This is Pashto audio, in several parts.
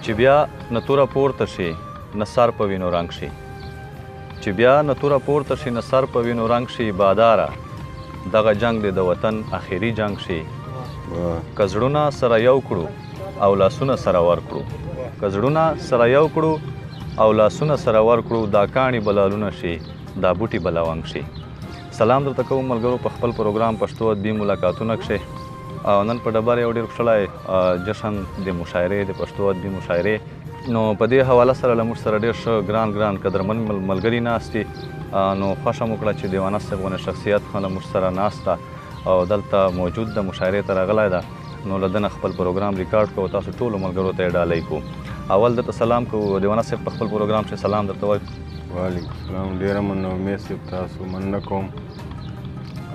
چې بیا نه توره پورته شي نه سر په وینو رنګ شي چې بیا نه توره پورته شي نه سر په وینو رنګ شي باداره دغه جنگ دی د وطن اخري جنگ شي که زړونه سره یو کړو او لاسونه سره ورکړو که زړونه سره یو کړو او لاسونه سره ورکړو دا کاڼي بلالونه شي دا بوټي بلاونګ شي سلام درته کوم ملګرو په خپل پروګرام پښتو ادبي ملاقاتونه کښې او نن په ډبره یو ډېر ښکلی جشن د مشاعرې د پښتو ادبي مشاعرې نو په دې حواله سره له موږ سره ډېر ښه ګران قدرمن ملګري ناست دي نو خوښه مو کړه چې دیوانه صاحب غوندې شخصیت ښه له موږ سره ناست ده او دلته موجود ده مشاعرې ته راغلی ده نو له ده نه خپل پروګرام ریکارډ کوو تاسو ټولو ملګرو ته یې ډالۍ کوو اول درته سلام کوو دیوانه صاحب په خپل پروګرام چې سلام درته وایو وعلیکم السلام ډېره مننه امید صاحب تاسو مننه کوم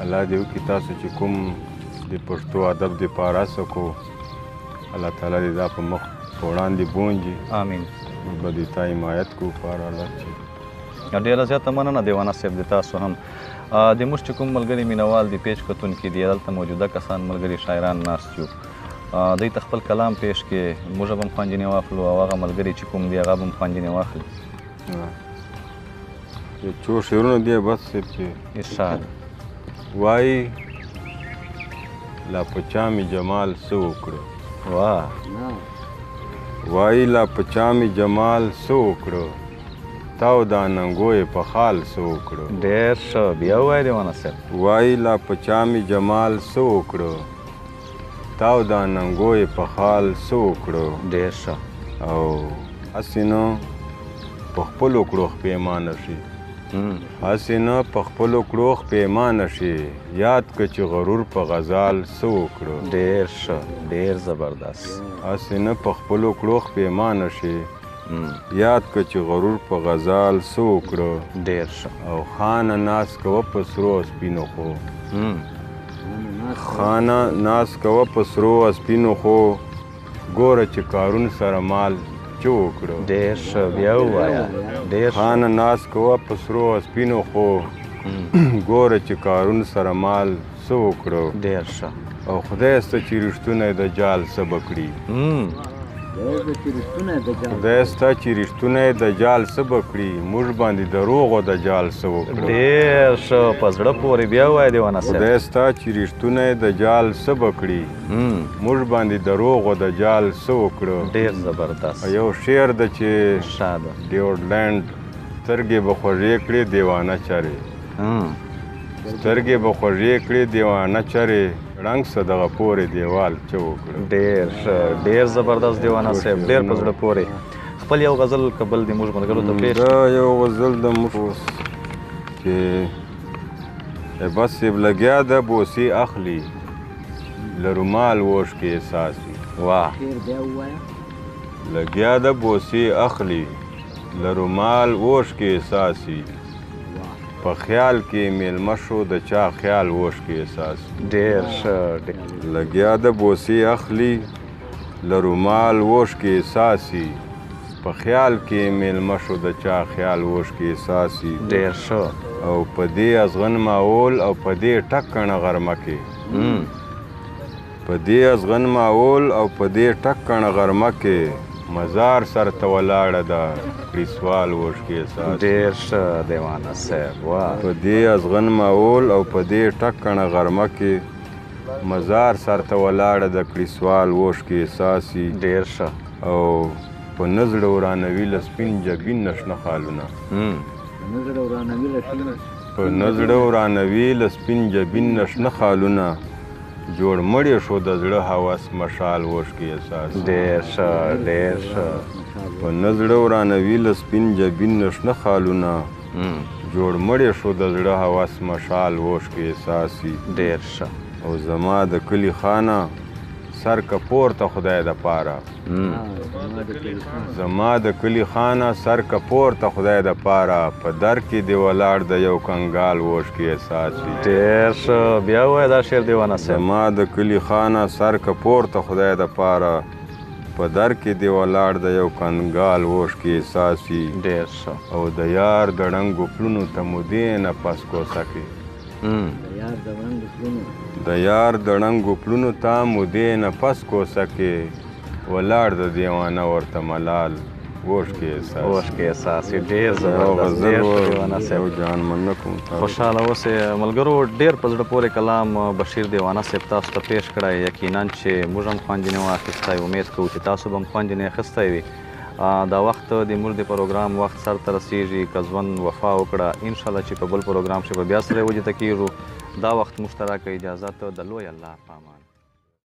الله دې وکړي تاسو چې کوم د پښتو ادب دپاره هڅه کوو الله تعالی دې دا په مخ په وړاندې بونجي آمین موږ به د تا حمایت کوو په هر حالت کې ډېره زیاته مننه دیوانه صاحب د تاسو هم د موږ چې کوم ملګري مینوال د پیج کتونکي دي دلته موجوده کسان ملګري شاعران ناست یو دوی ته خپل کلام پیش کړي موږ به هم خوندینې واخلو او هغه ملګري چې کوم دي هغه به هم خوندینې واخلي یو څو شعرونه دي بس صاحب چې ارشاد وایي لا په چا مې جمال څه وکړو واه وایي لا په چا مې جمال څه وکړو تاو دا ننګو یې په خال څه وکړو ډېر ښه بیا ووایه دیوانه صاحب وایي لا په چا مې جمال څه وکړو تاو دا ننګو یې په خال څه وکړو ډېر ښه او هسې نه په خپلو کړو پیمانه شي هسې نه په خپلو کړو پیمانه شي یاد که چې غرور په غزال څه وکړو ډېر ښه ډېر زبردست هسې نه په خپلو کړو پیمانه شي یاد که چې غرور په غزال څه وکړو ډېر ښه او خانه ناز کوه په سرو سپینو خو خانه ناز کوه په سرو سپینو خو ګوره چې کارون سره مال څه وکړو ډېر ښه بیا ووایه ډېر خانه ناز کوه په سرو سپینو خو ګوره چې کارون سره مال څه وکړو ډېر ښه او خدای سته چې رښتونه د جال څه به کړي خدای سته چې رښتونه د جال څه به کړي موږ باندې دروغو د جال څه وکړو ډېر ښه په زړه پورې بیا ووایه دیوانه صاحب خدای سته چې رښتونه د جال څه به کړي موږ باندې دروغو د جال څه وکړو ډېر زبردست یو شعر ده چې شاده ډیوډلینډ سترګې به خوږې کړې دیوانه چرې سترګې به خوږې کړې دیوانه چرې رنګ څه دغه پورې دیوال څه وکړو ډېر ښه ډېر زبردست دیوانه صاحب ډېر په زړه پورې خپل یو غزل که بل د موږ ملګرو ته پیش دا یو غزل د موږ چې بس صاحب لګیا ده بوسې اخلي له رومال ووش کې احساسي واه لګیا ده بوسې اخلي له رومال ووش کې احساسي په خیال کې میلمه شو د چا خیال ووش کې احساس ډېر ښه لګیا د بوسې اخلي له رومال ووش کې احساسي په خیال کې میلمه شو د چا خیال ووش کې احساسي ډېر ښه او په دې ازغن ماحول او په دې ټکنه غرمه کې په دې ازغن ماحول او په دې ټکنه غرمه کې مزار سر ته ولاړه ده کړي سوال ووش کې احساس ډېر ښه دیوانه صاحب واه په دې ازغن ماحول او په دې ټکنه غرمه کې مزار سر ته ولاړه د کړي سوال ووش کې احساسي ډېر ښه او په نزړه ورانوي له سپین جبین نه شنه خالونه په نزړه ورانوي له سپین جبین نه شنه خالونه جوړ مړی شو د زړه هوس مشال ووش کې احساس ډېر ښه ډېر ښه په نزړه ورانوي له سپین جبین نه شنه خالونه جوړ مړی شو د زړه هوس مشال ووش کې احساسي ډېر ښه او زما د کلي خانه سر که پورته خدای د پاره زما د کلي خانه سر که پورته خدای د پاره په در کې دی ولاړ د یو کنګال ووش کې احساس وي ډېر ښه بیا ووایه دا شعر دیوانه صاحب زما د کلي خانه سر که پورته خدای د پاره په در کې دی ولاړ د یو کنګال ووش کې احساس وي ډېر ښه او د یار د ړنګو پلونو ته مودې نه پس کوسه کې د یار د ړنګو پلونو ته مودې نه پس کوسه کې ولاړ د دیوانه ورته ملال اوښکې احساس اوښکې احساس یې ډېر یو زبردست غزل ډېر و ښه دیوانه یو صاحب جان منه کوم تاسو. خوشحاله اوسئ ملګرو ډېر په زړه پورې کلام بشیر دیوانه صاحب تاسو ته پیش کړی یقینا چې موږ هم خوند یې واخیستی امید کوو چې تاسو به هم خوند یې اخیستی وي دا وخت د موږ د پروګرام وخت سر ته رسیږي که ژوند وفا وکړه انشاءالله چې په بل پروګرام کې به بیا سره وجود کیږو دا وخت موږ ته راکړه اجازت د لوی الله په امان